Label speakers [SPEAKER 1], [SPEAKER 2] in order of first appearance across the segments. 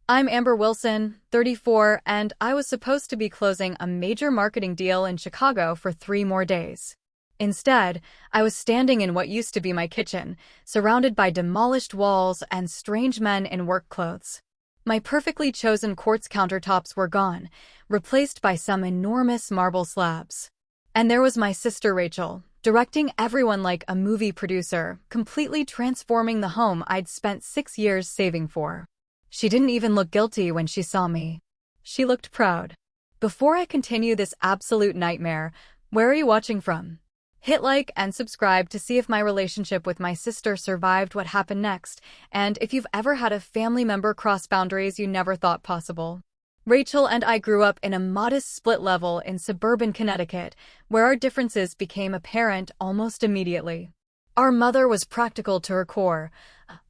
[SPEAKER 1] I'm Amber Wilson, 34, and I was supposed to be closing a major marketing deal in Chicago for 3 more days. Instead, I was standing in what used to be my kitchen, surrounded by demolished walls and strange men in work clothes. My perfectly chosen quartz countertops were gone, replaced by some enormous marble slabs. And there was my sister Rachel, directing everyone like a movie producer, completely transforming the home I'd spent 6 years saving for. She didn't even look guilty when she saw me. She looked proud. Before I continue this absolute nightmare, where are you watching from? Hit like and subscribe to see if my relationship with my sister survived what happened next, and if you've ever had a family member cross boundaries you never thought possible. Rachel and I grew up in a modest split level in suburban Connecticut, where our differences became apparent almost immediately. Our mother was practical to her core,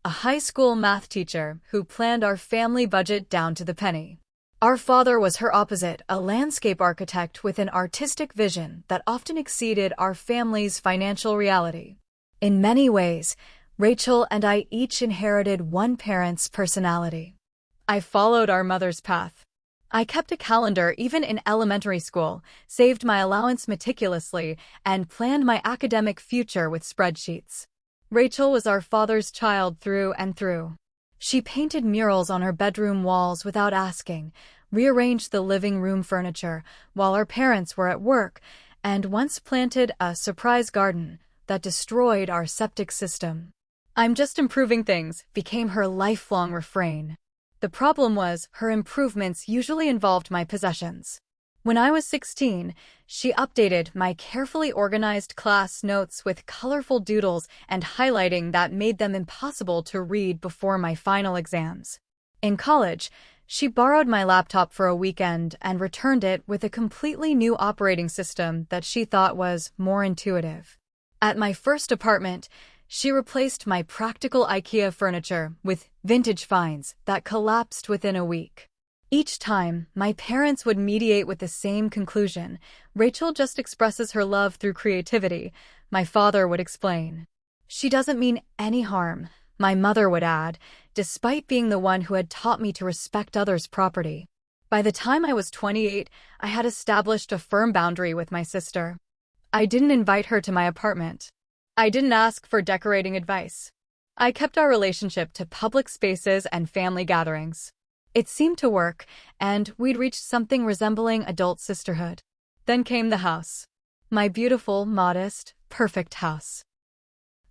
[SPEAKER 1] a high school math teacher who planned our family budget down to the penny. Our father was her opposite, a landscape architect with an artistic vision that often exceeded our family's financial reality. In many ways, Rachel and I each inherited one parent's personality. I followed our mother's path. I kept a calendar even in elementary school, saved my allowance meticulously, and planned my academic future with spreadsheets. Rachel was our father's child through and through. She painted murals on her bedroom walls without asking, rearranged the living room furniture while our parents were at work, and once planted a surprise garden that destroyed our septic system. "I'm just improving things," became her lifelong refrain. The problem was, her improvements usually involved my possessions. When I was 16, she updated my carefully organized class notes with colorful doodles and highlighting that made them impossible to read before my final exams. In college, she borrowed my laptop for a weekend and returned it with a completely new operating system that she thought was more intuitive. At my first apartment, she replaced my practical IKEA furniture with vintage finds that collapsed within a week. Each time, my parents would mediate with the same conclusion: Rachel just expresses her love through creativity, my father would explain. She doesn't mean any harm, my mother would add, despite being the one who had taught me to respect others' property. By the time I was 28, I had established a firm boundary with my sister. I didn't invite her to my apartment. I didn't ask for decorating advice. I kept our relationship to public spaces and family gatherings. It seemed to work, and we'd reached something resembling adult sisterhood. Then came the house. My beautiful, modest, perfect house.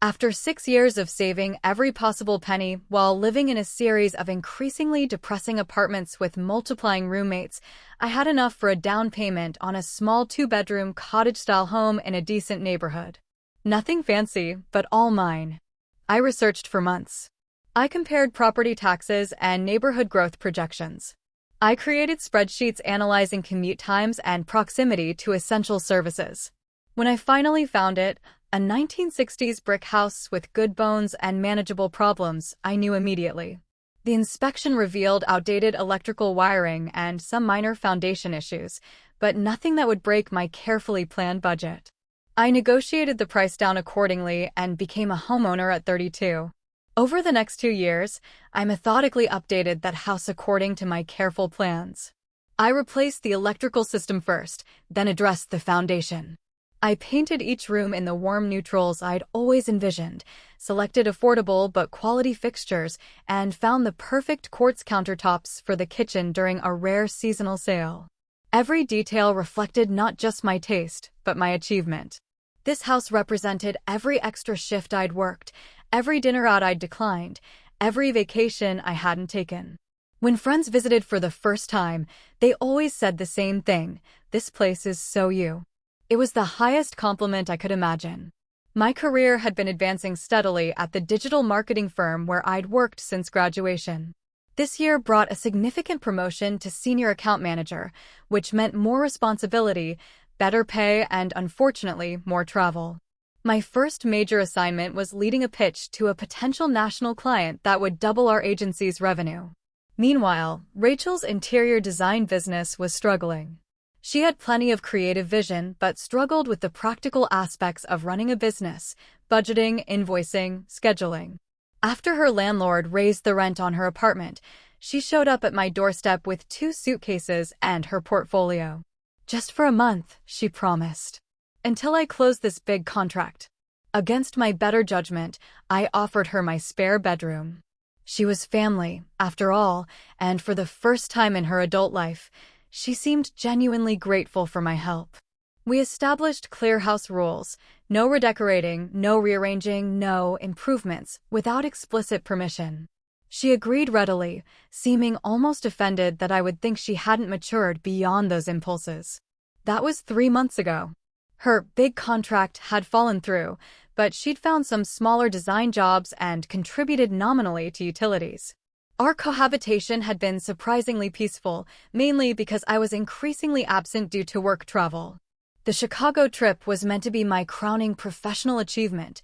[SPEAKER 1] After 6 years of saving every possible penny while living in a series of increasingly depressing apartments with multiplying roommates, I had enough for a down payment on a small 2-bedroom cottage-style home in a decent neighborhood. Nothing fancy, but all mine. I researched for months. I compared property taxes and neighborhood growth projections. I created spreadsheets analyzing commute times and proximity to essential services. When I finally found it, a 1960s brick house with good bones and manageable problems, I knew immediately. The inspection revealed outdated electrical wiring and some minor foundation issues, but nothing that would break my carefully planned budget. I negotiated the price down accordingly and became a homeowner at 32. Over the next 2 years, I methodically updated that house according to my careful plans. I replaced the electrical system first, then addressed the foundation. I painted each room in the warm neutrals I'd always envisioned, selected affordable but quality fixtures, and found the perfect quartz countertops for the kitchen during a rare seasonal sale. Every detail reflected not just my taste, but my achievement. This house represented every extra shift I'd worked, every dinner out I'd declined, every vacation I hadn't taken. When friends visited for the first time, they always said the same thing: "This place is so you." It was the highest compliment I could imagine. My career had been advancing steadily at the digital marketing firm where I'd worked since graduation. This year brought a significant promotion to senior account manager, which meant more responsibility, better pay, and unfortunately, more travel. My first major assignment was leading a pitch to a potential national client that would double our agency's revenue. Meanwhile, Rachel's interior design business was struggling. She had plenty of creative vision, but struggled with the practical aspects of running a business: budgeting, invoicing, scheduling. After her landlord raised the rent on her apartment, She showed up at my doorstep with 2 suitcases and her portfolio. Just for a month, she promised. Until I closed this big contract. Against my better judgment, I offered her my spare bedroom. She was family, after all, and for the first time in her adult life, she seemed genuinely grateful for my help. We established clear house rules: no redecorating, no rearranging, no improvements, without explicit permission. She agreed readily, seeming almost offended that I would think she hadn't matured beyond those impulses. That was 3 months ago. Her big contract had fallen through, but she'd found some smaller design jobs and contributed nominally to utilities. Our cohabitation had been surprisingly peaceful, mainly because I was increasingly absent due to work travel. The Chicago trip was meant to be my crowning professional achievement,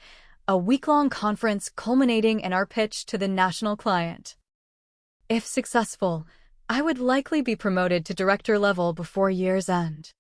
[SPEAKER 1] a week-long conference culminating in our pitch to the national client. If successful, I would likely be promoted to director level before year's end.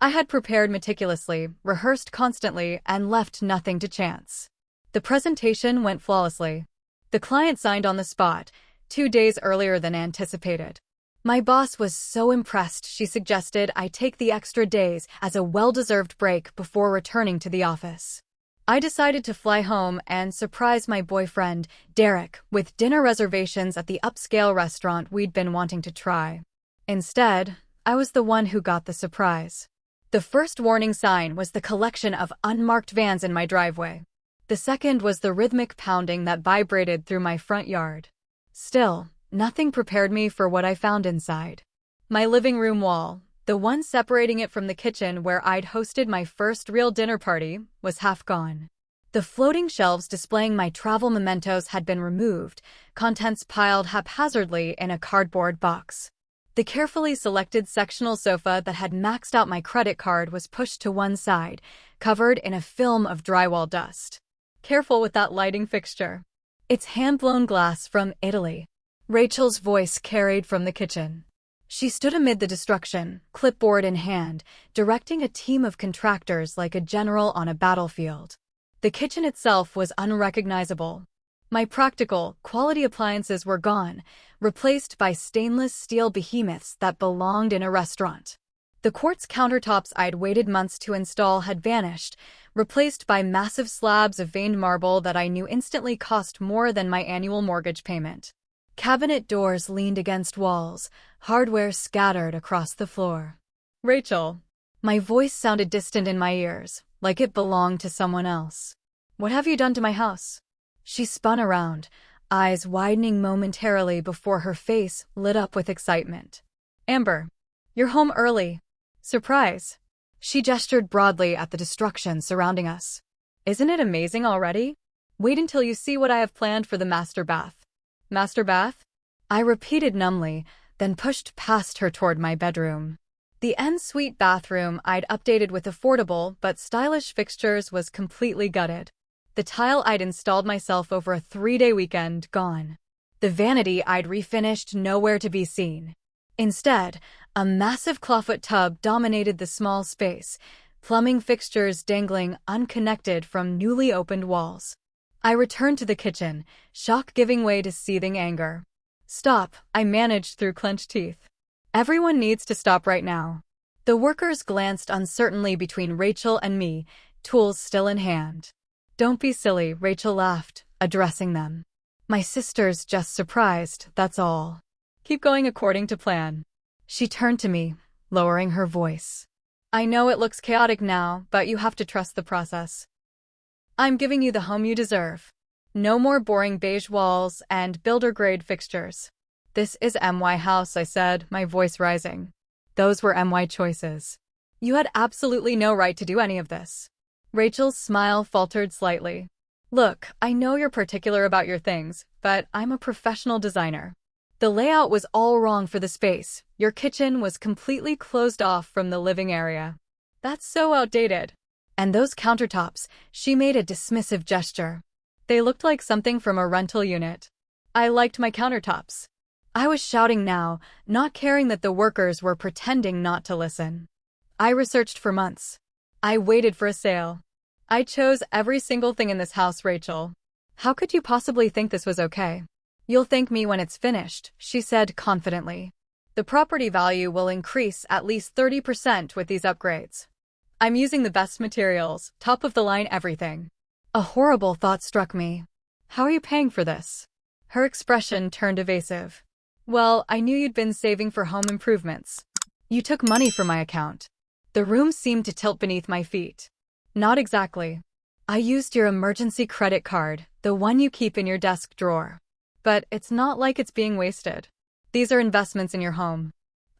[SPEAKER 1] I had prepared meticulously, rehearsed constantly, and left nothing to chance. The presentation went flawlessly. The client signed on the spot, 2 days earlier than anticipated. My boss was so impressed she suggested I take the extra days as a well-deserved break before returning to the office. I decided to fly home and surprise my boyfriend, Derek, with dinner reservations at the upscale restaurant we'd been wanting to try. Instead, I was the one who got the surprise. The first warning sign was the collection of unmarked vans in my driveway. The second was the rhythmic pounding that vibrated through my front yard. Still, nothing prepared me for what I found inside. My living room wall, the one separating it from the kitchen where I'd hosted my first real dinner party, was half gone. The floating shelves displaying my travel mementos had been removed, contents piled haphazardly in a cardboard box. The carefully selected sectional sofa that had maxed out my credit card was pushed to one side, covered in a film of drywall dust. Careful with that lighting fixture. It's hand-blown glass from Italy. Rachel's voice carried from the kitchen. She stood amid the destruction, clipboard in hand, directing a team of contractors like a general on a battlefield. The kitchen itself was unrecognizable. My practical, quality appliances were gone, replaced by stainless steel behemoths that belonged in a restaurant. The quartz countertops I'd waited months to install had vanished, replaced by massive slabs of veined marble that I knew instantly cost more than my annual mortgage payment. Cabinet doors leaned against walls, hardware scattered across the floor. Rachel. My voice sounded distant in my ears, like it belonged to someone else. What have you done to my house? She spun around, eyes widening momentarily before her face lit up with excitement. Amber, you're home early. Surprise. She gestured broadly at the destruction surrounding us. Isn't it amazing already? Wait until you see what I have planned for the master bath. Master bath? I repeated numbly, then pushed past her toward my bedroom. The en-suite bathroom I'd updated with affordable but stylish fixtures was completely gutted. The tile I'd installed myself over a 3-day weekend gone. The vanity I'd refinished nowhere to be seen. Instead, a massive clawfoot tub dominated the small space, plumbing fixtures dangling unconnected from newly opened walls. I returned to the kitchen, shock giving way to seething anger. Stop, I managed through clenched teeth. Everyone needs to stop right now. The workers glanced uncertainly between Rachel and me, tools still in hand. Don't be silly, Rachel laughed, addressing them. My sister's just surprised, that's all. Keep going according to plan. She turned to me, lowering her voice. I know it looks chaotic now, but you have to trust the process. I'm giving you the home you deserve. No more boring beige walls and builder-grade fixtures. This is MY house, I said, my voice rising. Those were MY choices. You had absolutely no right to do any of this. Rachel's smile faltered slightly. Look, I know you're particular about your things, but I'm a professional designer. The layout was all wrong for the space. Your kitchen was completely closed off from the living area. That's so outdated. And those countertops, she made a dismissive gesture. They looked like something from a rental unit. I liked my countertops. I was shouting now, not caring that the workers were pretending not to listen. I researched for months. I waited for a sale. I chose every single thing in this house, Rachel. How could you possibly think this was okay? You'll thank me when it's finished, she said confidently. The property value will increase at least 30% with these upgrades. I'm using the best materials, top-of-the-line everything. A horrible thought struck me. How are you paying for this? Her expression turned evasive. Well, I knew you'd been saving for home improvements. You took money from my account. The room seemed to tilt beneath my feet. Not exactly. I used your emergency credit card, the one you keep in your desk drawer. But it's not like it's being wasted. These are investments in your home.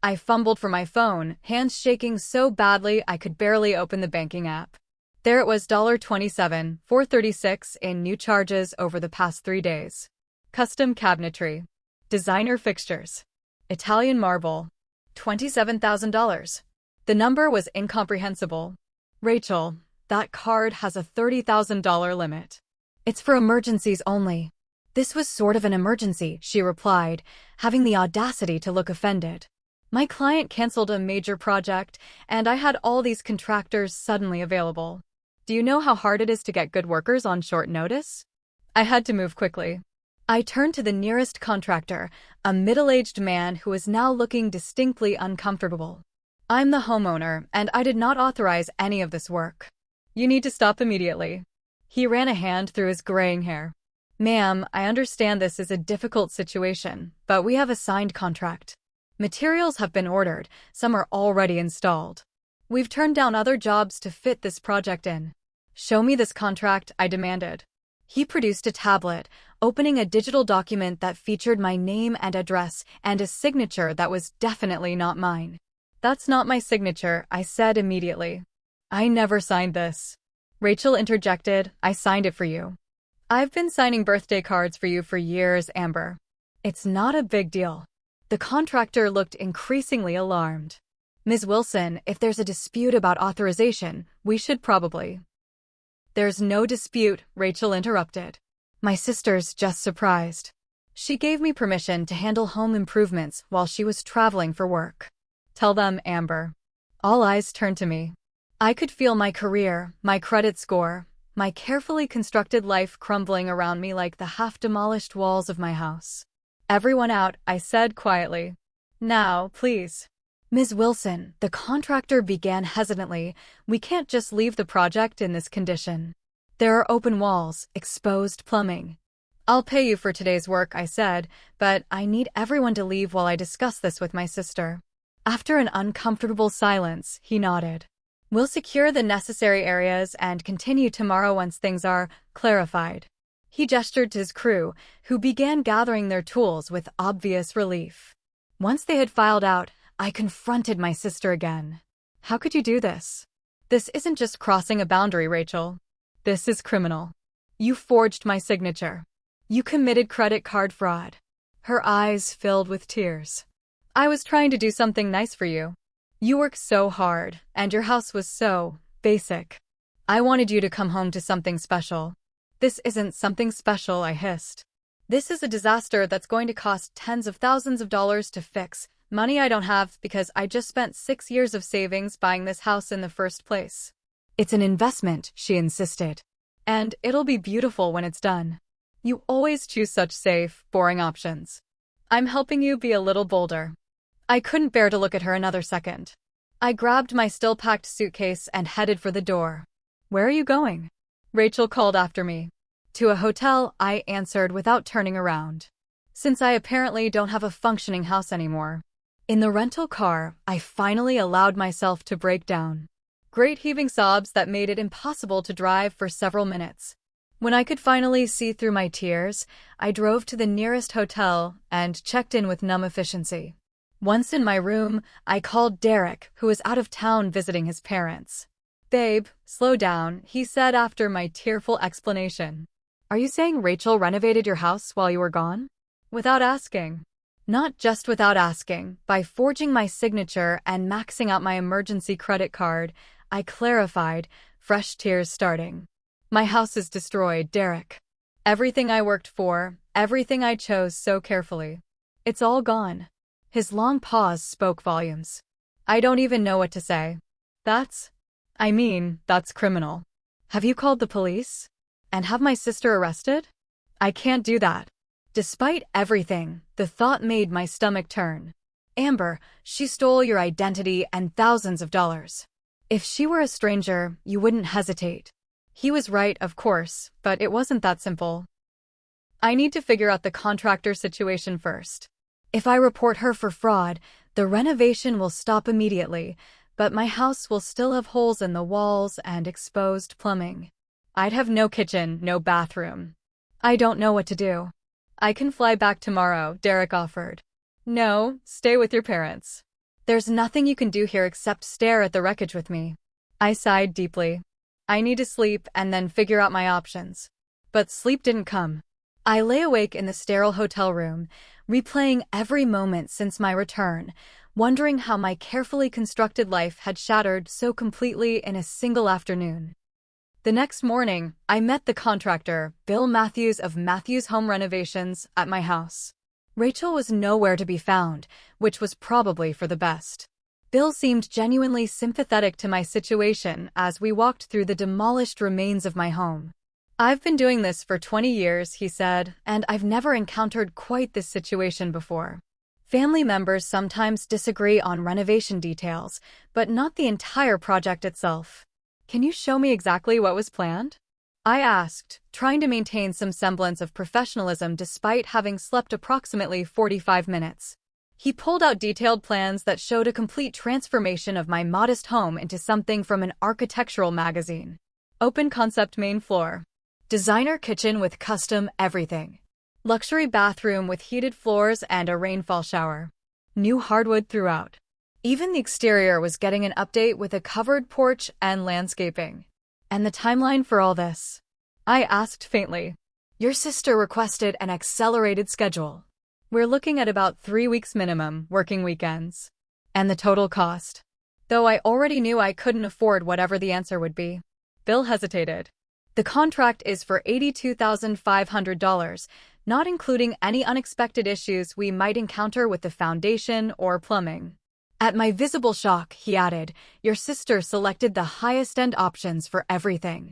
[SPEAKER 1] I fumbled for my phone, hands shaking so badly I could barely open the banking app. There it was, $27,436 in new charges over the past 3 days. Custom cabinetry. Designer fixtures. Italian marble. $27,000. The number was incomprehensible. Rachel, that card has a $30,000 limit. It's for emergencies only. This was sort of an emergency, she replied, having the audacity to look offended. My client canceled a major project, and I had all these contractors suddenly available. Do you know how hard it is to get good workers on short notice? I had to move quickly. I turned to the nearest contractor, a middle-aged man who was now looking distinctly uncomfortable. I'm the homeowner, and I did not authorize any of this work. You need to stop immediately. He ran a hand through his graying hair. Ma'am, I understand this is a difficult situation, but we have a signed contract. Materials have been ordered, some are already installed. We've turned down other jobs to fit this project in. Show me this contract, I demanded. He produced a tablet, opening a digital document that featured my name and address and a signature that was definitely not mine. That's not my signature, I said immediately. I never signed this. Rachel interjected, I signed it for you. I've been signing birthday cards for you for years, Amber. It's not a big deal. The contractor looked increasingly alarmed. Ms. Wilson, if there's a dispute about authorization, we should probably... There's no dispute, Rachel interrupted. My sister's just surprised. She gave me permission to handle home improvements while she was traveling for work. Tell them, Amber. All eyes turned to me. I could feel my career, my credit score, my carefully constructed life crumbling around me like the half-demolished walls of my house. Everyone out, I said quietly. Now, please. Ms. Wilson, the contractor began hesitantly, we can't just leave the project in this condition. There are open walls, exposed plumbing. I'll pay you for today's work, I said, but I need everyone to leave while I discuss this with my sister. After an uncomfortable silence, he nodded. We'll secure the necessary areas and continue tomorrow once things are clarified. He gestured to his crew, who began gathering their tools with obvious relief. Once they had filed out, I confronted my sister again. How could you do this? This isn't just crossing a boundary, Rachel. This is criminal. You forged my signature. You committed credit card fraud. Her eyes filled with tears. I was trying to do something nice for you. You worked so hard, and your house was so basic. I wanted you to come home to something special. This isn't something special, I hissed. This is a disaster that's going to cost tens of thousands of dollars to fix, money I don't have because I just spent 6 years of savings buying this house in the first place. It's an investment, she insisted. And it'll be beautiful when it's done. You always choose such safe, boring options. I'm helping you be a little bolder. I couldn't bear to look at her another second. I grabbed my still-packed suitcase and headed for the door. Where are you going? Rachel called after me. To a hotel, I answered without turning around. Since I apparently don't have a functioning house anymore. In the rental car, I finally allowed myself to break down. Great heaving sobs that made it impossible to drive for several minutes. When I could finally see through my tears, I drove to the nearest hotel and checked in with numb efficiency. Once in my room, I called Derek, who was out of town visiting his parents. Babe, slow down, he said after my tearful explanation. Are you saying Rachel renovated your house while you were gone? Without asking. Not just without asking, by forging my signature and maxing out my emergency credit card, I clarified, fresh tears starting. My house is destroyed, Derek. Everything I worked for, everything I chose so carefully. It's all gone. His long pause spoke volumes. I don't even know what to say. That's criminal. Have you called the police? And have my sister arrested? I can't do that. Despite everything, the thought made my stomach turn. Amber, she stole your identity and thousands of dollars. If she were a stranger, you wouldn't hesitate. He was right, of course, but it wasn't that simple. I need to figure out the contractor situation first. If I report her for fraud, the renovation will stop immediately, but my house will still have holes in the walls and exposed plumbing. I'd have no kitchen, no bathroom. I don't know what to do. I can fly back tomorrow, Derek offered. No, stay with your parents. There's nothing you can do here except stare at the wreckage with me. I sighed deeply. I need to sleep and then figure out my options. But sleep didn't come. I lay awake in the sterile hotel room, replaying every moment since my return, wondering how my carefully constructed life had shattered so completely in a single afternoon. The next morning, I met the contractor, Bill Matthews of Matthews Home Renovations, at my house. Rachel was nowhere to be found, which was probably for the best. Bill seemed genuinely sympathetic to my situation as we walked through the demolished remains of my home. I've been doing this for 20 years, he said, and I've never encountered quite this situation before. Family members sometimes disagree on renovation details, but not the entire project itself. Can you show me exactly what was planned? I asked, trying to maintain some semblance of professionalism despite having slept approximately 45 minutes. He pulled out detailed plans that showed a complete transformation of my modest home into something from an architectural magazine. Open concept main floor. Designer kitchen with custom everything. Luxury bathroom with heated floors and a rainfall shower. New hardwood throughout. Even the exterior was getting an update with a covered porch and landscaping. And the timeline for all this? I asked faintly. Your sister requested an accelerated schedule. We're looking at about 3 weeks minimum, working weekends. And the total cost. Though I already knew I couldn't afford whatever the answer would be. Bill hesitated. The contract is for $82,500, not including any unexpected issues we might encounter with the foundation or plumbing. At my visible shock, he added, your sister selected the highest-end options for everything.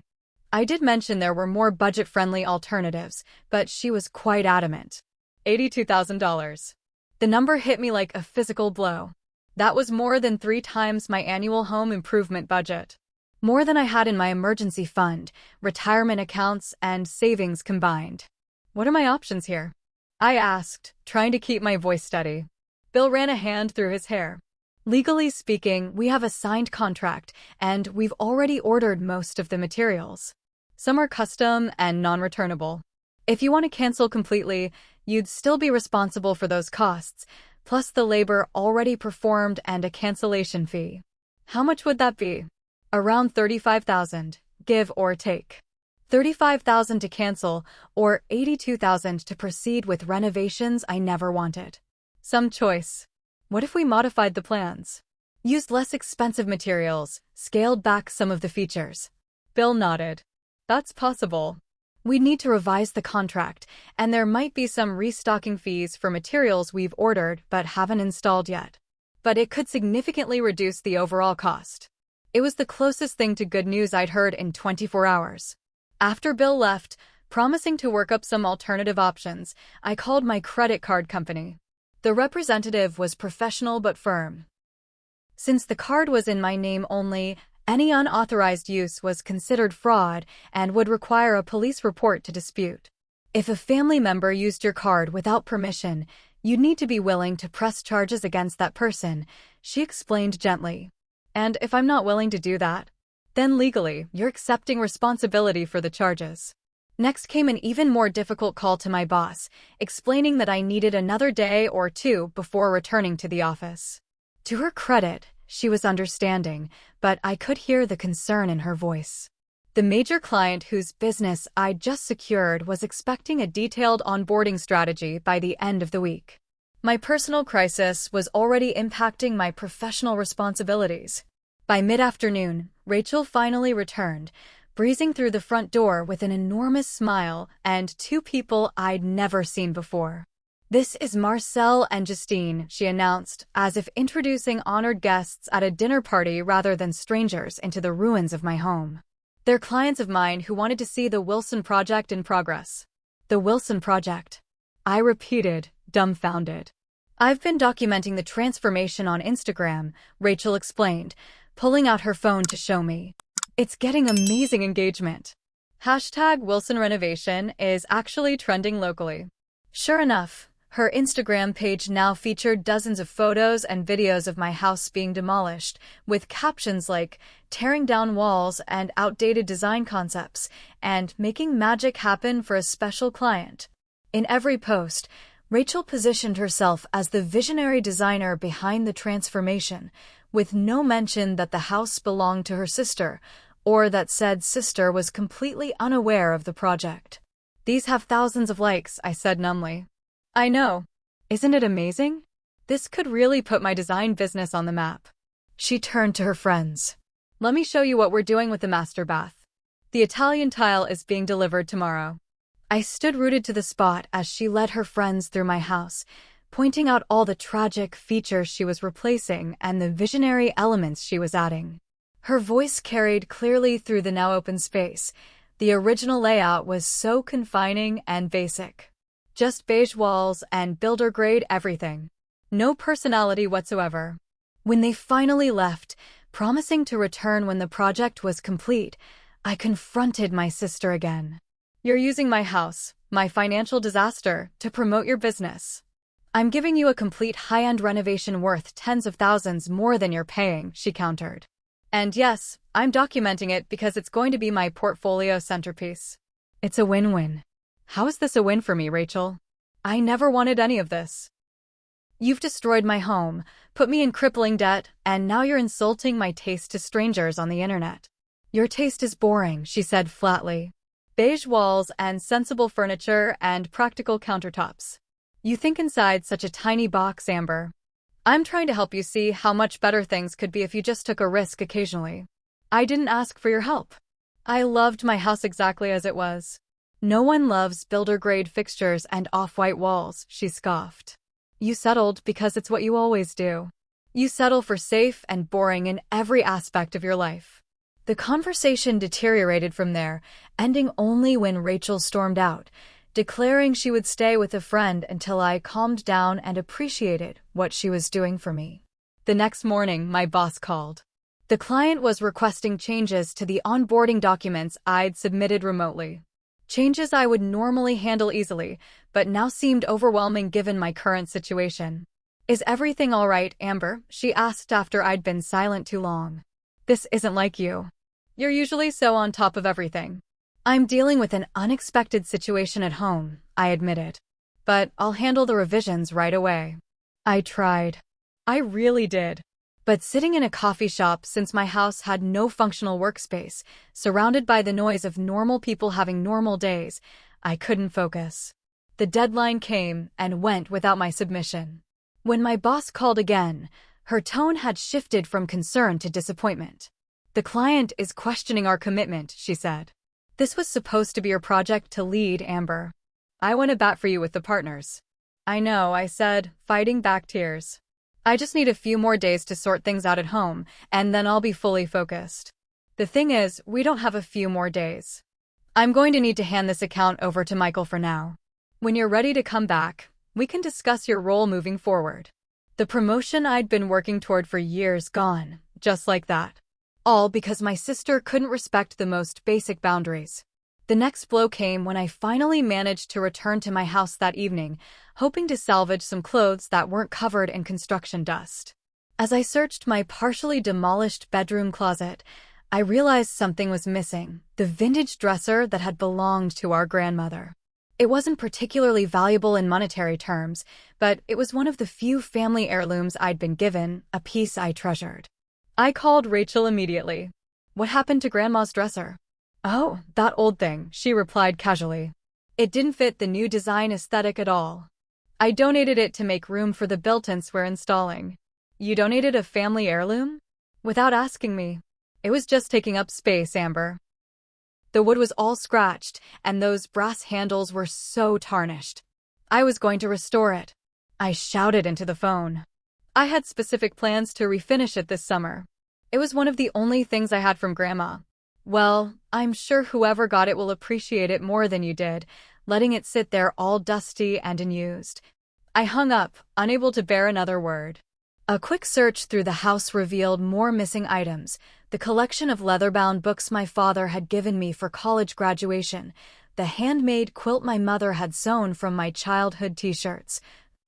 [SPEAKER 1] I did mention there were more budget-friendly alternatives, but she was quite adamant. $82,000. The number hit me like a physical blow. That was more than 3 times my annual home improvement budget. More than I had in my emergency fund, retirement accounts, and savings combined. What are my options here? I asked, trying to keep my voice steady. Bill ran a hand through his hair. Legally speaking, we have a signed contract, and we've already ordered most of the materials. Some are custom and non-returnable. If you want to cancel completely, you'd still be responsible for those costs, plus the labor already performed and a cancellation fee. How much would that be? Around $35,000, give or take. $35,000 to cancel, or $82,000 to proceed with renovations I never wanted. Some choice. What if we modified the plans? Used less expensive materials, scaled back some of the features. Bill nodded. That's possible. We'd need to revise the contract, and there might be some restocking fees for materials we've ordered but haven't installed yet. But it could significantly reduce the overall cost. It was the closest thing to good news I'd heard in 24 hours. After Bill left, promising to work up some alternative options, I called my credit card company. The representative was professional but firm. Since the card was in my name only, any unauthorized use was considered fraud and would require a police report to dispute. If a family member used your card without permission, you'd need to be willing to press charges against that person, she explained gently. And if I'm not willing to do that, then legally, you're accepting responsibility for the charges. Next came an even more difficult call to my boss, explaining that I needed another day or 2 before returning to the office. To her credit, she was understanding, but I could hear the concern in her voice. The major client whose business I'd just secured was expecting a detailed onboarding strategy by the end of the week. My personal crisis was already impacting my professional responsibilities. By mid-afternoon, Rachel finally returned, breezing through the front door with an enormous smile and 2 people I'd never seen before. This is Marcel and Justine, she announced, as if introducing honored guests at a dinner party rather than strangers into the ruins of my home. They're clients of mine who wanted to see the Wilson Project in progress. The Wilson Project. I repeated, dumbfounded. I've been documenting the transformation on Instagram, Rachel explained, pulling out her phone to show me. It's getting amazing engagement. Hashtag Wilson Renovation is actually trending locally. Sure enough, her Instagram page now featured dozens of photos and videos of my house being demolished, with captions like tearing down walls and outdated design concepts, and making magic happen for a special client. In every post, Rachel positioned herself as the visionary designer behind the transformation, with no mention that the house belonged to her sister, or that said sister was completely unaware of the project. These have thousands of likes, I said numbly. I know. Isn't it amazing? This could really put my design business on the map. She turned to her friends. Let me show you what we're doing with the master bath. The Italian tile is being delivered tomorrow. I stood rooted to the spot as she led her friends through my house, pointing out all the tragic features she was replacing and the visionary elements she was adding. Her voice carried clearly through the now open space. The original layout was so confining and basic. Just beige walls and builder-grade everything. No personality whatsoever. When they finally left, promising to return when the project was complete, I confronted my sister again. You're using my house, my financial disaster, to promote your business. I'm giving you a complete high-end renovation worth tens of thousands more than you're paying, she countered. And yes, I'm documenting it because it's going to be my portfolio centerpiece. It's a win-win. How is this a win for me, Rachel? I never wanted any of this. You've destroyed my home, put me in crippling debt, and now you're insulting my taste to strangers on the internet. Your taste is boring, she said flatly. Beige walls and sensible furniture and practical countertops. You think inside such a tiny box, Amber. I'm trying to help you see how much better things could be if you just took a risk occasionally. I didn't ask for your help. I loved my house exactly as it was. No one loves builder-grade fixtures and off-white walls, she scoffed. You settled because it's what you always do. You settle for safe and boring in every aspect of your life. The conversation deteriorated from there, ending only when Rachel stormed out, declaring she would stay with a friend until I calmed down and appreciated what she was doing for me. The next morning, my boss called. The client was requesting changes to the onboarding documents I'd submitted remotely. Changes I would normally handle easily, but now seemed overwhelming given my current situation. Is everything all right, Amber? She asked after I'd been silent too long. This isn't like you. You're usually so on top of everything. I'm dealing with an unexpected situation at home, I admitted. But I'll handle the revisions right away. I tried. I really did. But sitting in a coffee shop since my house had no functional workspace, surrounded by the noise of normal people having normal days, I couldn't focus. The deadline came and went without my submission. When my boss called again, her tone had shifted from concern to disappointment. The client is questioning our commitment, she said. This was supposed to be your project to lead, Amber. I went to bat for you with the partners. I know, I said, fighting back tears. I just need a few more days to sort things out at home, and then I'll be fully focused. The thing is, we don't have a few more days. I'm going to need to hand this account over to Michael for now. When you're ready to come back, we can discuss your role moving forward. The promotion I'd been working toward for years gone, just like that. All because my sister couldn't respect the most basic boundaries. The next blow came when I finally managed to return to my house that evening, hoping to salvage some clothes that weren't covered in construction dust. As I searched my partially demolished bedroom closet, I realized something was missing, the vintage dresser that had belonged to our grandmother. It wasn't particularly valuable in monetary terms, but it was one of the few family heirlooms I'd been given, a piece I treasured. I called Rachel immediately. What happened to Grandma's dresser? Oh, that old thing, she replied casually. It didn't fit the new design aesthetic at all. I donated it to make room for the built-ins we're installing. You donated a family heirloom? Without asking me. It was just taking up space, Amber. The wood was all scratched, and those brass handles were so tarnished. I was going to restore it. I shouted into the phone. I had specific plans to refinish it this summer. It was one of the only things I had from Grandma. Well, I'm sure whoever got it will appreciate it more than you did, letting it sit there all dusty and unused. I hung up, unable to bear another word. A quick search through the house revealed more missing items: the collection of leather-bound books my father had given me for college graduation, the handmade quilt my mother had sewn from my childhood t-shirts,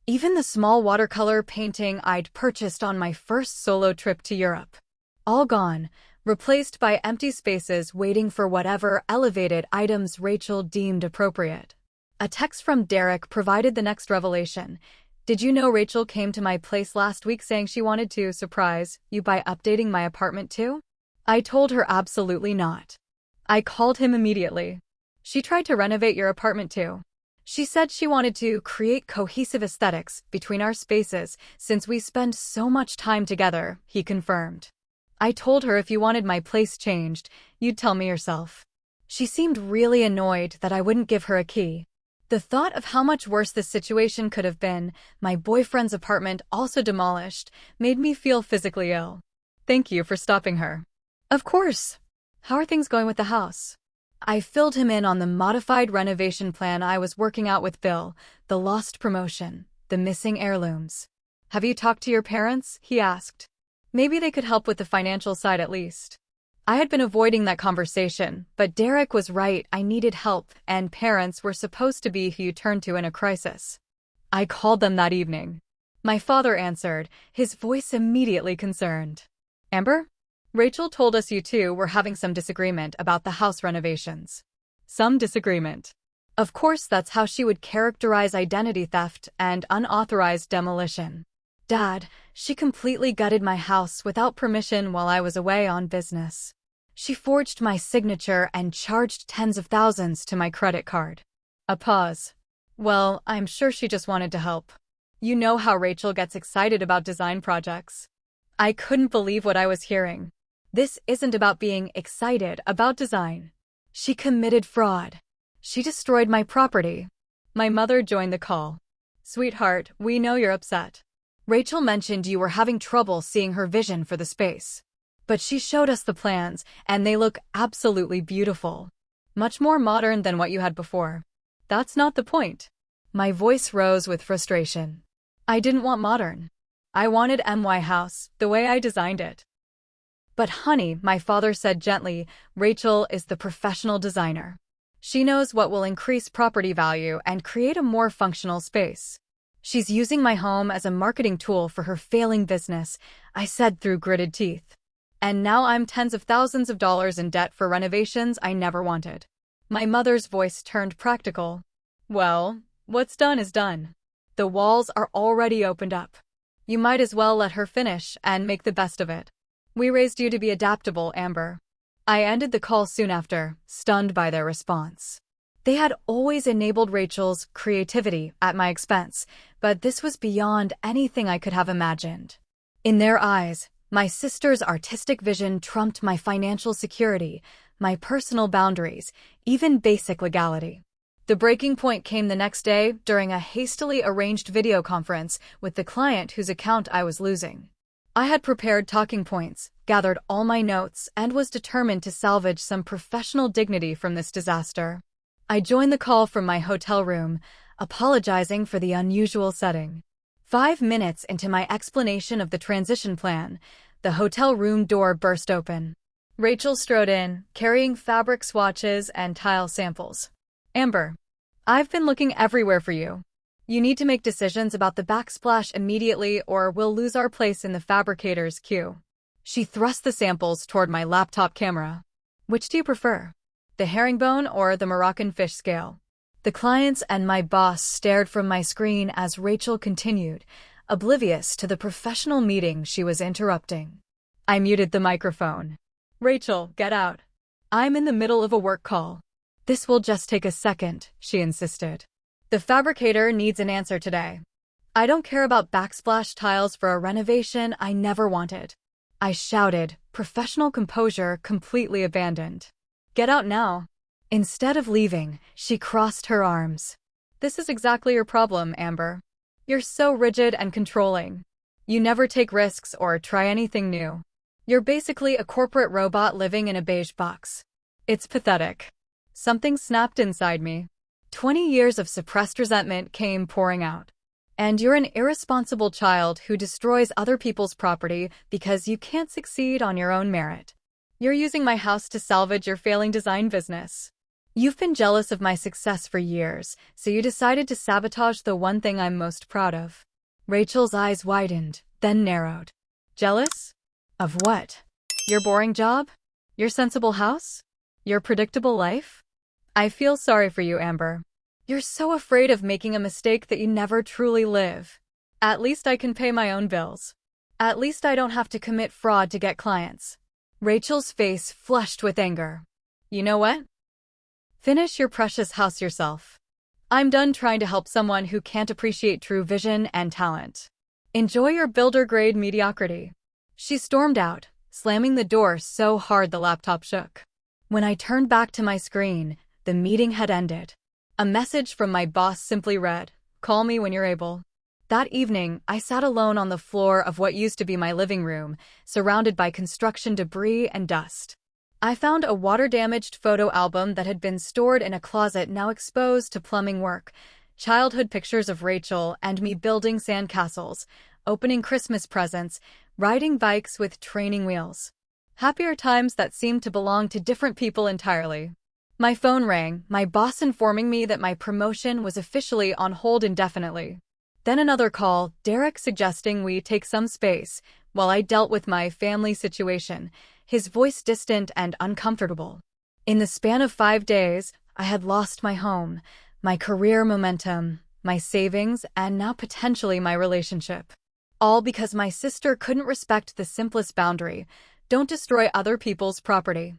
[SPEAKER 1] even the small watercolor painting I'd purchased on my first solo trip to Europe. All gone, replaced by empty spaces waiting for whatever elevated items Rachel deemed appropriate. A text from Derek provided the next revelation. "Did you know Rachel came to my place last week saying she wanted to surprise you by updating my apartment too?" I told her absolutely not. I called him immediately. "She tried to renovate your apartment too. She said she wanted to create cohesive aesthetics between our spaces since we spend so much time together," he confirmed. "I told her if you wanted my place changed, you'd tell me yourself." She seemed really annoyed that I wouldn't give her a key. The thought of how much worse this situation could have been, my boyfriend's apartment also demolished, made me feel physically ill. "Thank you for stopping her." "Of course. How are things going with the house?" I filled him in on the modified renovation plan I was working out with Bill, the lost promotion, the missing heirlooms. "Have you talked to your parents?" he asked. "Maybe they could help with the financial side at least." I had been avoiding that conversation, but Derek was right. I needed help, and parents were supposed to be who you turn to in a crisis. I called them that evening. My father answered, his voice immediately concerned. "Amber? Rachel told us you two were having some disagreement about the house renovations." "Some disagreement?" Of course, that's how she would characterize identity theft and unauthorized demolition. "Dad, she completely gutted my house without permission while I was away on business. She forged my signature and charged tens of thousands to my credit card." A pause. "Well, I'm sure she just wanted to help. You know how Rachel gets excited about design projects." I couldn't believe what I was hearing. This isn't about being excited about design. She committed fraud. She destroyed my property. My mother joined the call. "Sweetheart, we know you're upset. Rachel mentioned you were having trouble seeing her vision for the space. But she showed us the plans, and they look absolutely beautiful. Much more modern than what you had before." "That's not the point." My voice rose with frustration. "I didn't want modern. I wanted my house, the way I designed it." "But honey," my father said gently, "Rachel is the professional designer. She knows what will increase property value and create a more functional space. She's using my home as a marketing tool for her failing business," I said through gritted teeth. "And now I'm tens of thousands of dollars in debt for renovations I never wanted." My mother's voice turned practical. "Well, what's done is done. The walls are already opened up. You might as well let her finish and make the best of it. We raised you to be adaptable, Amber." I ended the call soon after, stunned by their response. They had always enabled Rachel's creativity at my expense, but this was beyond anything I could have imagined. In their eyes, my sister's artistic vision trumped my financial security, my personal boundaries, even basic legality. The breaking point came the next day during a hastily arranged video conference with the client whose account I was losing. I had prepared talking points, gathered all my notes, and was determined to salvage some professional dignity from this disaster. I joined the call from my hotel room, apologizing for the unusual setting. 5 minutes into my explanation of the transition plan, the hotel room door burst open. Rachel strode in, carrying fabric swatches and tile samples. "Amber, I've been looking everywhere for you. You need to make decisions about the backsplash immediately or we'll lose our place in the fabricator's queue." She thrust the samples toward my laptop camera. "Which do you prefer? The herringbone or the Moroccan fish scale?" The clients and my boss stared from my screen as Rachel continued, oblivious to the professional meeting she was interrupting. I muted the microphone. "Rachel, get out. I'm in the middle of a work call." "This will just take a second," she insisted. "The fabricator needs an answer today. I don't care about backsplash tiles for a renovation I never wanted." I shouted, professional composure completely abandoned. "Get out now." Instead of leaving, she crossed her arms. "This is exactly your problem, Amber. You're so rigid and controlling. You never take risks or try anything new. You're basically a corporate robot living in a beige box. It's pathetic." Something snapped inside me. 20 years of suppressed resentment came pouring out. And you're an irresponsible child who destroys other people's property because you can't succeed on your own merit. You're using my house to salvage your failing design business. You've been jealous of my success for years, so you decided to sabotage the one thing I'm most proud of. Rachel's eyes widened, then narrowed. Jealous? Of what? Your boring job? Your sensible house? Your predictable life? I feel sorry for you, Amber. You're so afraid of making a mistake that you never truly live. At least I can pay my own bills. At least I don't have to commit fraud to get clients. Rachel's face flushed with anger. You know what? Finish your precious house yourself. I'm done trying to help someone who can't appreciate true vision and talent. Enjoy your builder-grade mediocrity. She stormed out, slamming the door so hard the laptop shook. When I turned back to my screen, the meeting had ended. A message from my boss simply read, "Call me when you're able." That evening, I sat alone on the floor of what used to be my living room, surrounded by construction debris and dust. I found a water-damaged photo album that had been stored in a closet now exposed to plumbing work, childhood pictures of Rachel and me building sandcastles, opening Christmas presents, riding bikes with training wheels. Happier times that seemed to belong to different people entirely. My phone rang, my boss informing me that my promotion was officially on hold indefinitely. Then another call, Derek suggesting we take some space, while I dealt with my family situation, his voice distant and uncomfortable. In the span of 5 days, I had lost my home, my career momentum, my savings, and now potentially my relationship. All because my sister couldn't respect the simplest boundary: don't destroy other people's property.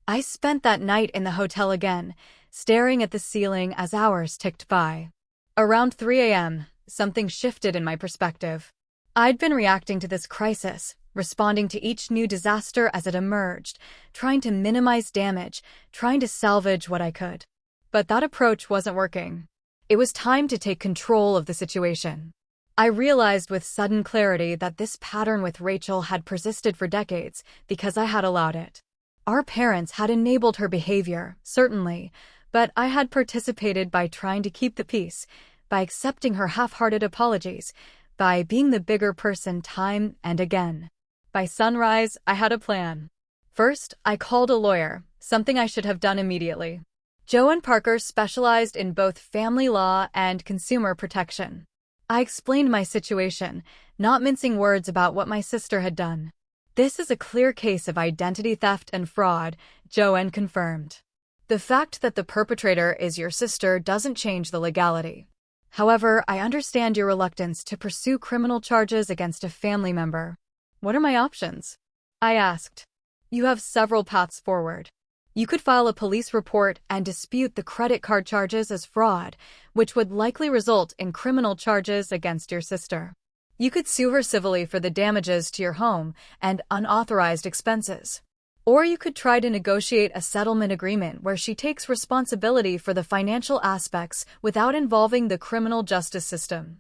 [SPEAKER 1] I spent that night in the hotel again, staring at the ceiling as hours ticked by. Around 3 a.m., something shifted in my perspective. I'd been reacting to this crisis, responding to each new disaster as it emerged, trying to minimize damage, trying to salvage what I could. But that approach wasn't working. It was time to take control of the situation. I realized with sudden clarity that this pattern with Rachel had persisted for decades because I had allowed it. Our parents had enabled her behavior, certainly, but I had participated by trying to keep the peace, by accepting her half-hearted apologies, by being the bigger person time and again. By sunrise, I had a plan. First, I called a lawyer, something I should have done immediately. Joe and Parker specialized in both family law and consumer protection. I explained my situation, not mincing words about what my sister had done. This is a clear case of identity theft and fraud, Joanne confirmed. The fact that the perpetrator is your sister doesn't change the legality. However, I understand your reluctance to pursue criminal charges against a family member. What are my options? I asked. You have several paths forward. You could file a police report and dispute the credit card charges as fraud, which would likely result in criminal charges against your sister. You could sue her civilly for the damages to your home and unauthorized expenses. Or you could try to negotiate a settlement agreement where she takes responsibility for the financial aspects without involving the criminal justice system.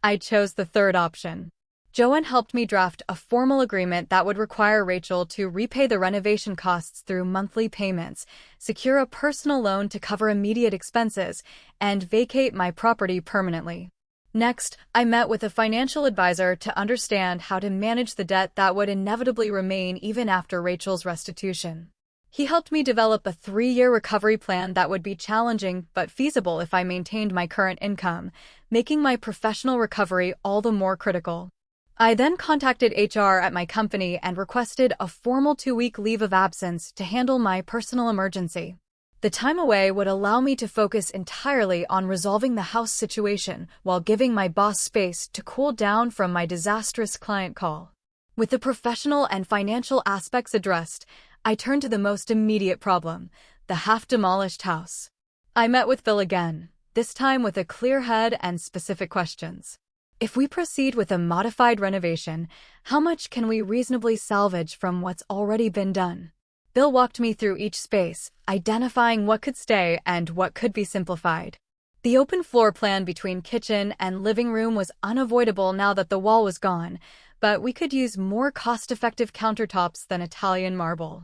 [SPEAKER 1] I chose the third option. Joanne helped me draft a formal agreement that would require Rachel to repay the renovation costs through monthly payments, secure a personal loan to cover immediate expenses, and vacate my property permanently. Next, I met with a financial advisor to understand how to manage the debt that would inevitably remain even after Rachel's restitution. He helped me develop a 3-year recovery plan that would be challenging but feasible if I maintained my current income, making my professional recovery all the more critical. I then contacted HR at my company and requested a formal 2-week leave of absence to handle my personal emergency. The time away would allow me to focus entirely on resolving the house situation while giving my boss space to cool down from my disastrous client call. With the professional and financial aspects addressed, I turned to the most immediate problem, the half-demolished house. I met with Phil again, this time with a clear head and specific questions. If we proceed with a modified renovation, how much can we reasonably salvage from what's already been done? Bill walked me through each space, identifying what could stay and what could be simplified. The open floor plan between kitchen and living room was unavoidable now that the wall was gone, but we could use more cost-effective countertops than Italian marble.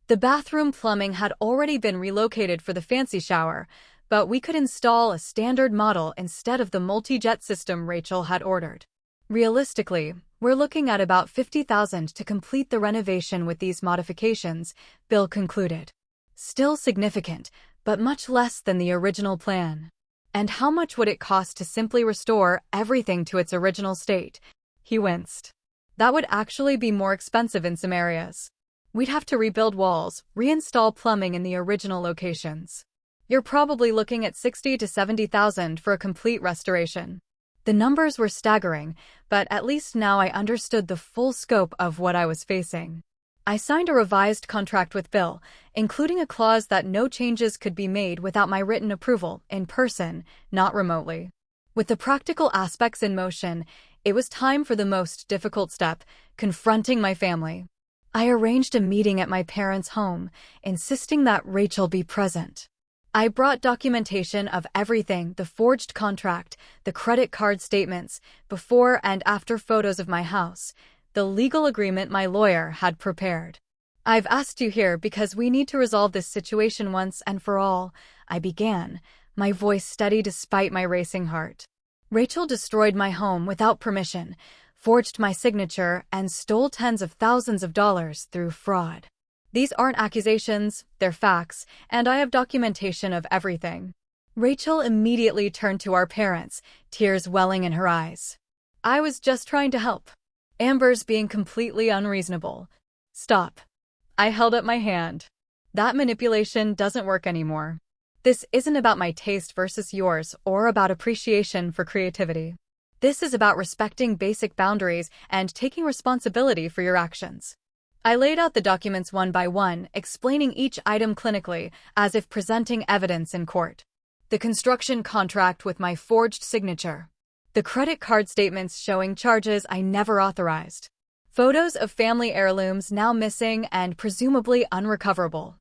[SPEAKER 1] The bathroom plumbing had already been relocated for the fancy shower, but we could install a standard model instead of the multi-jet system Rachel had ordered. Realistically, we're looking at about $50,000 to complete the renovation with these modifications, Bill concluded. Still significant, but much less than the original plan. And how much would it cost to simply restore everything to its original state? He winced. That would actually be more expensive in some areas. We'd have to rebuild walls, reinstall plumbing in the original locations. You're probably looking at $60,000 to $70,000 for a complete restoration. The numbers were staggering, but at least now I understood the full scope of what I was facing. I signed a revised contract with Bill, including a clause that no changes could be made without my written approval, in person, not remotely. With the practical aspects in motion, it was time for the most difficult step, confronting my family. I arranged a meeting at my parents' home, insisting that Rachel be present. I brought documentation of everything, the forged contract, the credit card statements, before and after photos of my house, the legal agreement my lawyer had prepared. I've asked you here because we need to resolve this situation once and for all, I began, my voice steady despite my racing heart. Rachel destroyed my home without permission, forged my signature, and stole tens of thousands of dollars through fraud. These aren't accusations, they're facts, and I have documentation of everything. Rachel immediately turned to our parents, tears welling in her eyes. I was just trying to help. Amber's being completely unreasonable. Stop. I held up my hand. That manipulation doesn't work anymore. This isn't about my taste versus yours or about appreciation for creativity. This is about respecting basic boundaries and taking responsibility for your actions. I laid out the documents one by one, explaining each item clinically, as if presenting evidence in court. The construction contract with my forged signature. The credit card statements showing charges I never authorized. Photos of family heirlooms now missing and presumably unrecoverable.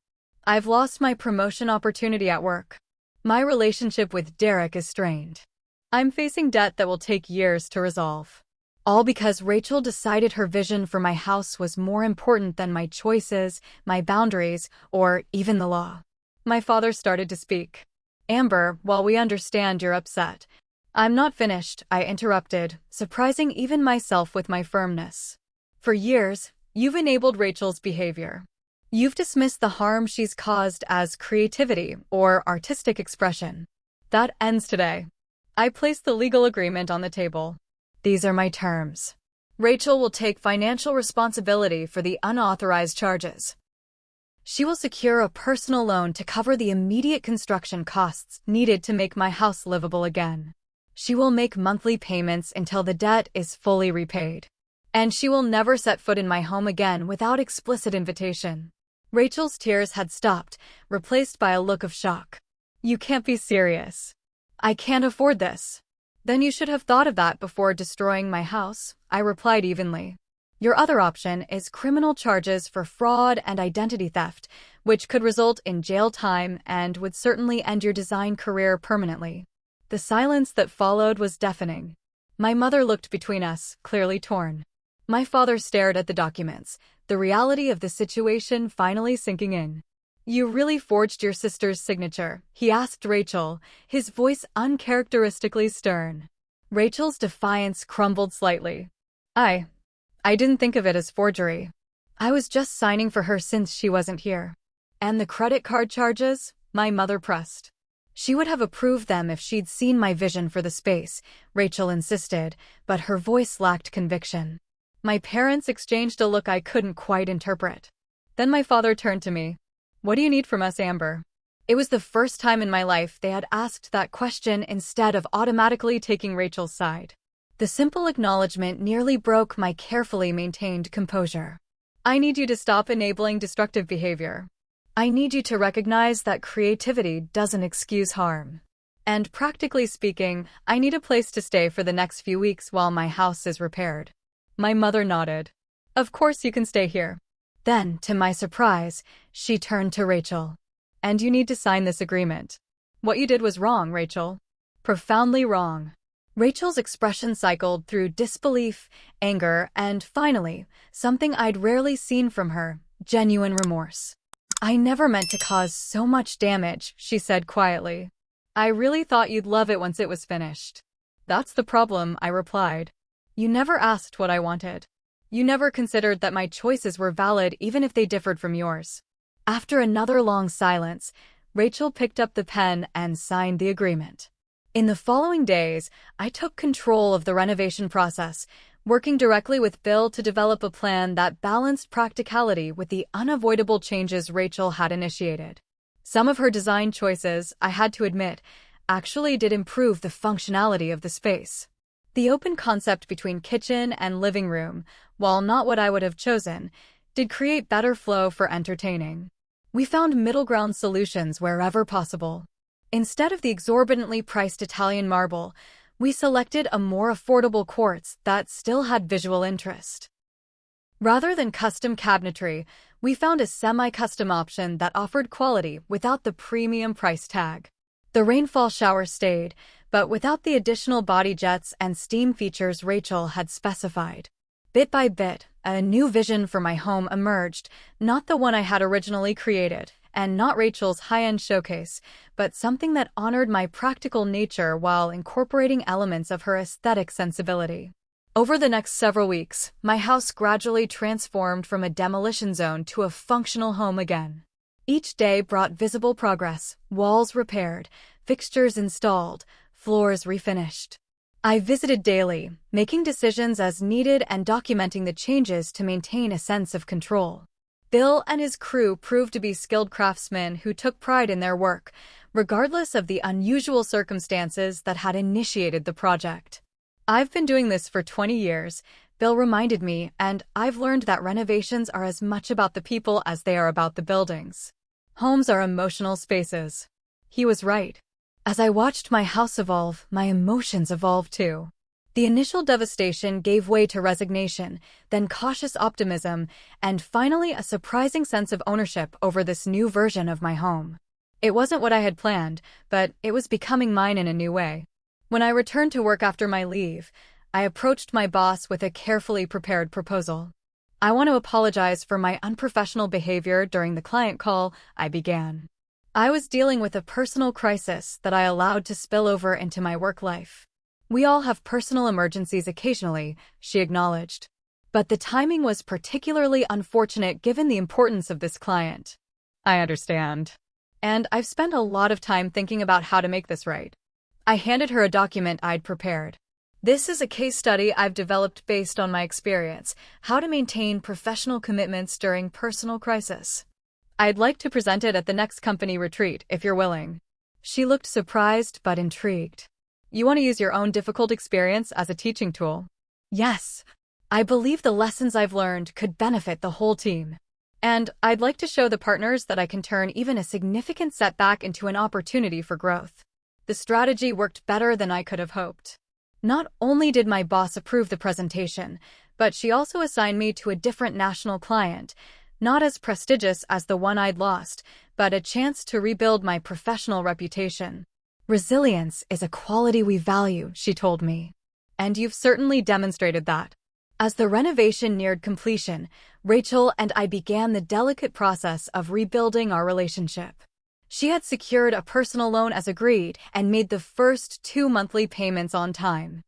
[SPEAKER 1] I've lost my promotion opportunity at work. My relationship with Derek is strained. I'm facing debt that will take years to resolve. All because Rachel decided her vision for my house was more important than my choices, my boundaries, or even the law. My father started to speak. Amber, while we understand you're upset, I'm not finished, I interrupted, surprising even myself with my firmness. For years, you've enabled Rachel's behavior. You've dismissed the harm she's caused as creativity or artistic expression. That ends today. I placed the legal agreement on the table. These are my terms. Rachel will take financial responsibility for the unauthorized charges. She will secure a personal loan to cover the immediate construction costs needed to make my house livable again. She will make monthly payments until the debt is fully repaid. And she will never set foot in my home again without explicit invitation. Rachel's tears had stopped, replaced by a look of shock. You can't be serious. I can't afford this. Then you should have thought of that before destroying my house, I replied evenly. Your other option is criminal charges for fraud and identity theft, which could result in jail time and would certainly end your design career permanently. The silence that followed was deafening. My mother looked between us, clearly torn. My father stared at the documents, the reality of the situation finally sinking in. You really forged your sister's signature, he asked Rachel, his voice uncharacteristically stern. Rachel's defiance crumbled slightly. I didn't think of it as forgery. I was just signing for her since she wasn't here. And the credit card charges? My mother pressed. She would have approved them if she'd seen my vision for the space, Rachel insisted, but her voice lacked conviction. My parents exchanged a look I couldn't quite interpret. Then my father turned to me. What do you need from us, Amber? It was the first time in my life they had asked that question instead of automatically taking Rachel's side. The simple acknowledgement nearly broke my carefully maintained composure. I need you to stop enabling destructive behavior. I need you to recognize that creativity doesn't excuse harm. And practically speaking, I need a place to stay for the next few weeks while my house is repaired. My mother nodded. Of course you can stay here. Then, to my surprise, she turned to Rachel. And you need to sign this agreement. What you did was wrong, Rachel. Profoundly wrong. Rachel's expression cycled through disbelief, anger, and finally, something I'd rarely seen from her, genuine remorse. I never meant to cause so much damage, she said quietly. I really thought you'd love it once it was finished. That's the problem, I replied. You never asked what I wanted. You never considered that my choices were valid even if they differed from yours. After another long silence, Rachel picked up the pen and signed the agreement. In the following days, I took control of the renovation process, working directly with Bill to develop a plan that balanced practicality with the unavoidable changes Rachel had initiated. Some of her design choices, I had to admit, actually did improve the functionality of the space. The open concept between kitchen and living room, while not what I would have chosen, did create better flow for entertaining. We found middle ground solutions wherever possible. Instead of the exorbitantly priced Italian marble, we selected a more affordable quartz that still had visual interest. Rather than custom cabinetry, we found a semi-custom option that offered quality without the premium price tag. The rainfall shower stayed, but without the additional body jets and steam features Rachel had specified. Bit by bit, a new vision for my home emerged, not the one I had originally created, and not Rachel's high-end showcase, but something that honored my practical nature while incorporating elements of her aesthetic sensibility. Over the next several weeks, my house gradually transformed from a demolition zone to a functional home again. Each day brought visible progress, walls repaired, fixtures installed, floors refinished. I visited daily, making decisions as needed and documenting the changes to maintain a sense of control. Bill and his crew proved to be skilled craftsmen who took pride in their work, regardless of the unusual circumstances that had initiated the project. I've been doing this for 20 years, Bill reminded me, and I've learned that renovations are as much about the people as they are about the buildings. Homes are emotional spaces. He was right. As I watched my house evolve, my emotions evolved too. The initial devastation gave way to resignation, then cautious optimism, and finally a surprising sense of ownership over this new version of my home. It wasn't what I had planned, but it was becoming mine in a new way. When I returned to work after my leave, I approached my boss with a carefully prepared proposal. I want to apologize for my unprofessional behavior during the client call, I began. I was dealing with a personal crisis that I allowed to spill over into my work life. We all have personal emergencies occasionally, she acknowledged. But the timing was particularly unfortunate given the importance of this client. I understand. And I've spent a lot of time thinking about how to make this right. I handed her a document I'd prepared. This is a case study I've developed based on my experience, how to maintain professional commitments during personal crisis. I'd like to present it at the next company retreat, if you're willing. She looked surprised but intrigued. You want to use your own difficult experience as a teaching tool? Yes. I believe the lessons I've learned could benefit the whole team. And I'd like to show the partners that I can turn even a significant setback into an opportunity for growth. The strategy worked better than I could have hoped. Not only did my boss approve the presentation, but she also assigned me to a different national client, not as prestigious as the one I'd lost, but a chance to rebuild my professional reputation. Resilience is a quality we value, she told me. And you've certainly demonstrated that. As the renovation neared completion, Rachel and I began the delicate process of rebuilding our relationship. She had secured a personal loan as agreed and made the first 2 monthly payments on time.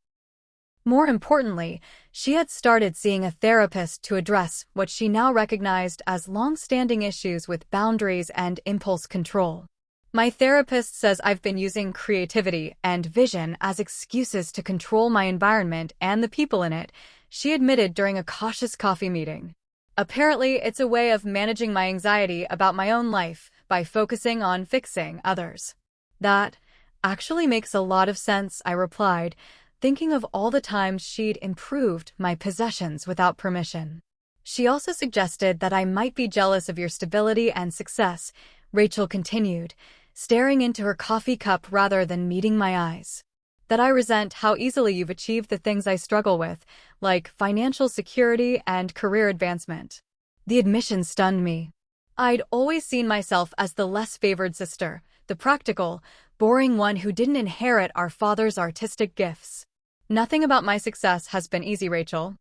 [SPEAKER 1] More importantly, she had started seeing a therapist to address what she now recognized as long-standing issues with boundaries and impulse control. My therapist says I've been using creativity and vision as excuses to control my environment and the people in it, she admitted during a cautious coffee meeting. Apparently, it's a way of managing my anxiety about my own life by focusing on fixing others. That actually makes a lot of sense, I replied, thinking of all the times she'd improved my possessions without permission. She also suggested that I might be jealous of your stability and success, Rachel continued, staring into her coffee cup rather than meeting my eyes. That I resent how easily you've achieved the things I struggle with, like financial security and career advancement. The admission stunned me. I'd always seen myself as the less favored sister, the practical, boring one who didn't inherit our father's artistic gifts. Nothing about my success has been easy, Rachel.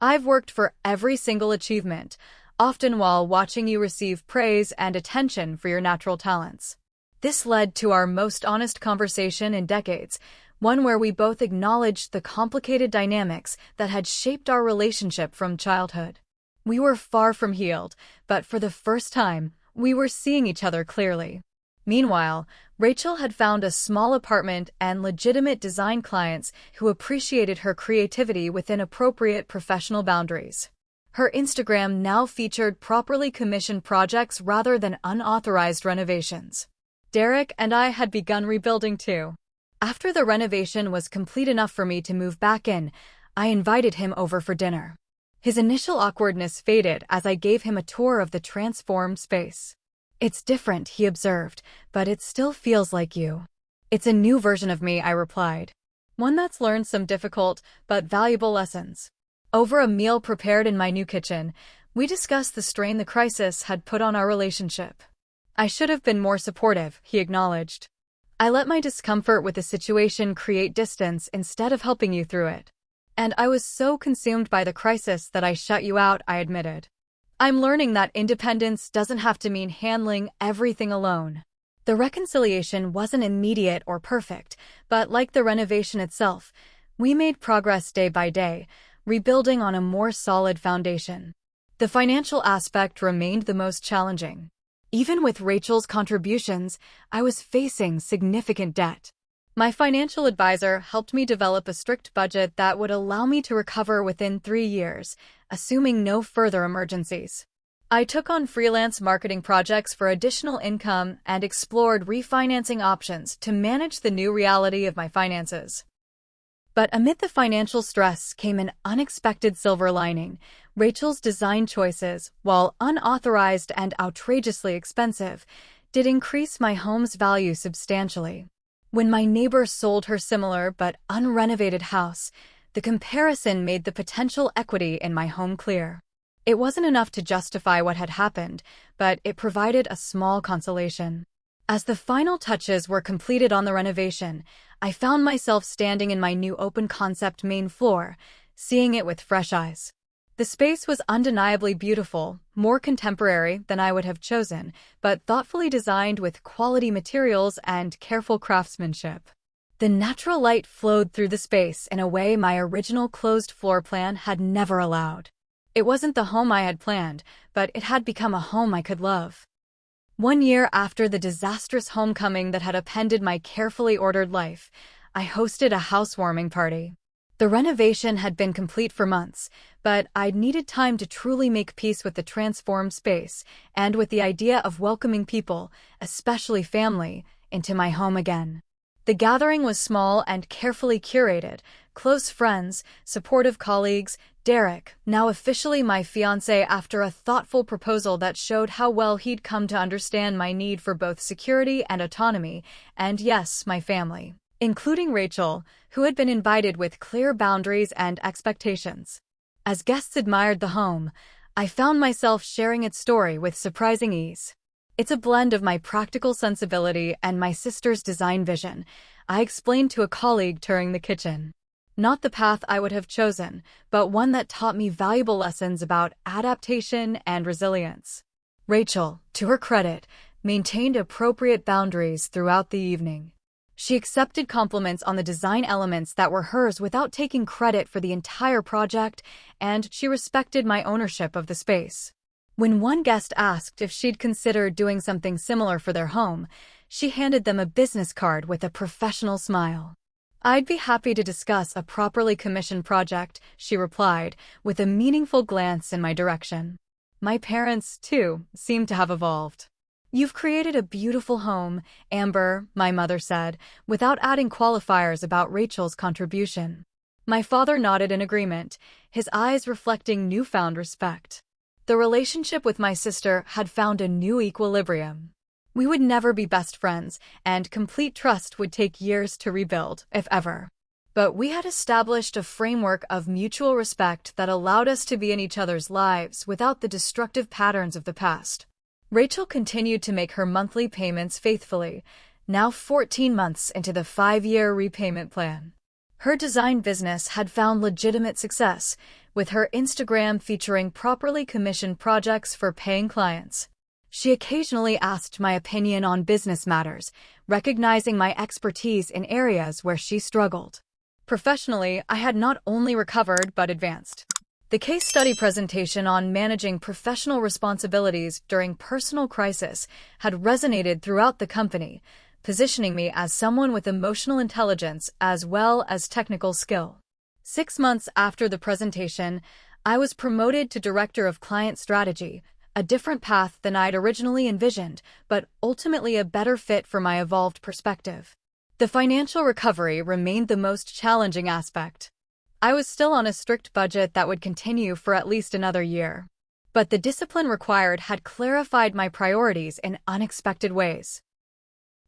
[SPEAKER 1] I've worked for every single achievement, often while watching you receive praise and attention for your natural talents. This led to our most honest conversation in decades, one where we both acknowledged the complicated dynamics that had shaped our relationship from childhood. We were far from healed, but for the first time, we were seeing each other clearly. Meanwhile, Rachel had found a small apartment and legitimate design clients who appreciated her creativity within appropriate professional boundaries. Her Instagram now featured properly commissioned projects rather than unauthorized renovations. Derek and I had begun rebuilding too. After the renovation was complete enough for me to move back in, I invited him over for dinner. His initial awkwardness faded as I gave him a tour of the transformed space. "It's different," he observed, "but it still feels like you." "It's a new version of me," I replied. "One that's learned some difficult but valuable lessons." Over a meal prepared in my new kitchen, we discussed the strain the crisis had put on our relationship. "I should have been more supportive," he acknowledged. "I let my discomfort with the situation create distance instead of helping you through it. And I was so consumed by the crisis that I shut you out," I admitted. "I'm learning that independence doesn't have to mean handling everything alone." The reconciliation wasn't immediate or perfect, but like the renovation itself, we made progress day by day, rebuilding on a more solid foundation. The financial aspect remained the most challenging. Even with Rachel's contributions, I was facing significant debt. My financial advisor helped me develop a strict budget that would allow me to recover within 3 years, assuming no further emergencies. I took on freelance marketing projects for additional income and explored refinancing options to manage the new reality of my finances. But amid the financial stress came an unexpected silver lining. Rachel's design choices, while unauthorized and outrageously expensive, did increase my home's value substantially. When my neighbor sold her similar but unrenovated house, the comparison made the potential equity in my home clear. It wasn't enough to justify what had happened, but it provided a small consolation. As the final touches were completed on the renovation, I found myself standing in my new open-concept main floor, seeing it with fresh eyes. The space was undeniably beautiful, more contemporary than I would have chosen, but thoughtfully designed with quality materials and careful craftsmanship. The natural light flowed through the space in a way my original closed floor plan had never allowed. It wasn't the home I had planned, but it had become a home I could love. 1 year after the disastrous homecoming that had upended my carefully ordered life, I hosted a housewarming party. The renovation had been complete for months, but I'd needed time to truly make peace with the transformed space and with the idea of welcoming people, especially family, into my home again. The gathering was small and carefully curated: close friends, supportive colleagues, Derek, now officially my fiancé after a thoughtful proposal that showed how well he'd come to understand my need for both security and autonomy, and yes, my family, including Rachel, who had been invited with clear boundaries and expectations. As guests admired the home, I found myself sharing its story with surprising ease. "It's a blend of my practical sensibility and my sister's design vision," I explained to a colleague during the kitchen. Not the path I would have chosen, but one that taught me valuable lessons about adaptation and resilience. Rachel, to her credit, maintained appropriate boundaries throughout the evening. She accepted compliments on the design elements that were hers without taking credit for the entire project, and she respected my ownership of the space. When one guest asked if she'd consider doing something similar for their home, she handed them a business card with a professional smile. "I'd be happy to discuss a properly commissioned project," she replied, with a meaningful glance in my direction. My parents, too, seemed to have evolved. "You've created a beautiful home, Amber," my mother said, without adding qualifiers about Rachel's contribution. My father nodded in agreement, his eyes reflecting newfound respect. The relationship with my sister had found a new equilibrium. We would never be best friends, and complete trust would take years to rebuild, if ever. But we had established a framework of mutual respect that allowed us to be in each other's lives without the destructive patterns of the past. Rachel continued to make her monthly payments faithfully, now 14 months into the 5-year repayment plan. Her design business had found legitimate success, with her Instagram featuring properly commissioned projects for paying clients. She occasionally asked my opinion on business matters, recognizing my expertise in areas where she struggled. Professionally, I had not only recovered but advanced. The case study presentation on managing professional responsibilities during personal crisis had resonated throughout the company, positioning me as someone with emotional intelligence as well as technical skill. 6 months after the presentation, I was promoted to Director of Client Strategy, a different path than I'd originally envisioned, but ultimately a better fit for my evolved perspective. The financial recovery remained the most challenging aspect. I was still on a strict budget that would continue for at least another year. But the discipline required had clarified my priorities in unexpected ways.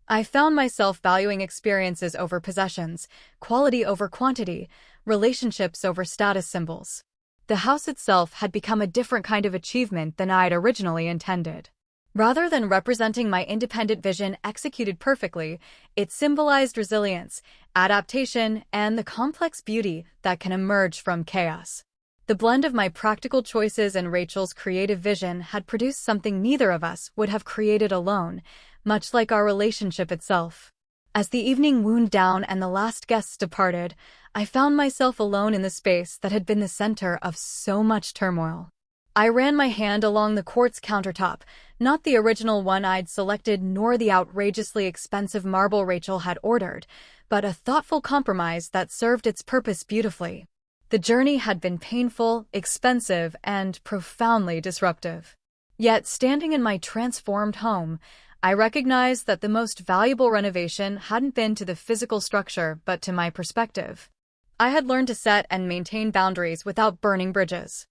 [SPEAKER 1] I found myself valuing experiences over possessions, quality over quantity, relationships over status symbols. The house itself had become a different kind of achievement than I'd originally intended. Rather than representing my independent vision executed perfectly, it symbolized resilience, adaptation, and the complex beauty that can emerge from chaos. The blend of my practical choices and Rachel's creative vision had produced something neither of us would have created alone, much like our relationship itself. As the evening wound down and the last guests departed, I found myself alone in the space that had been the center of so much turmoil. I ran my hand along the quartz countertop, not the original one I'd selected nor the outrageously expensive marble Rachel had ordered, but a thoughtful compromise that served its purpose beautifully. The journey had been painful, expensive, and profoundly disruptive. Yet, standing in my transformed home, I recognized that the most valuable renovation hadn't been to the physical structure but to my perspective. I had learned to set and maintain boundaries without burning bridges.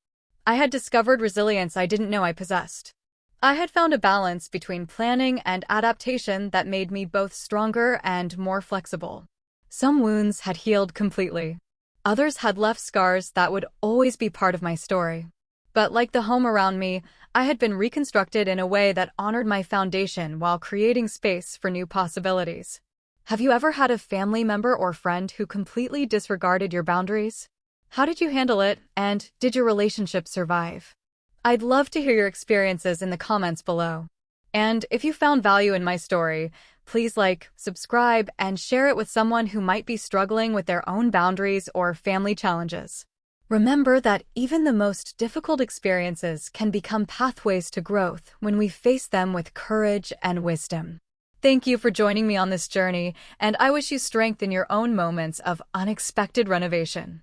[SPEAKER 1] I had discovered resilience I didn't know I possessed. I had found a balance between planning and adaptation that made me both stronger and more flexible. Some wounds had healed completely. Others had left scars that would always be part of my story. But like the home around me, I had been reconstructed in a way that honored my foundation while creating space for new possibilities. Have you ever had a family member or friend who completely disregarded your boundaries? How did you handle it, and did your relationship survive? I'd love to hear your experiences in the comments below. And if you found value in my story, please like, subscribe, and share it with someone who might be struggling with their own boundaries or family challenges. Remember that even the most difficult experiences can become pathways to growth when we face them with courage and wisdom. Thank you for joining me on this journey, and I wish you strength in your own moments of unexpected renovation.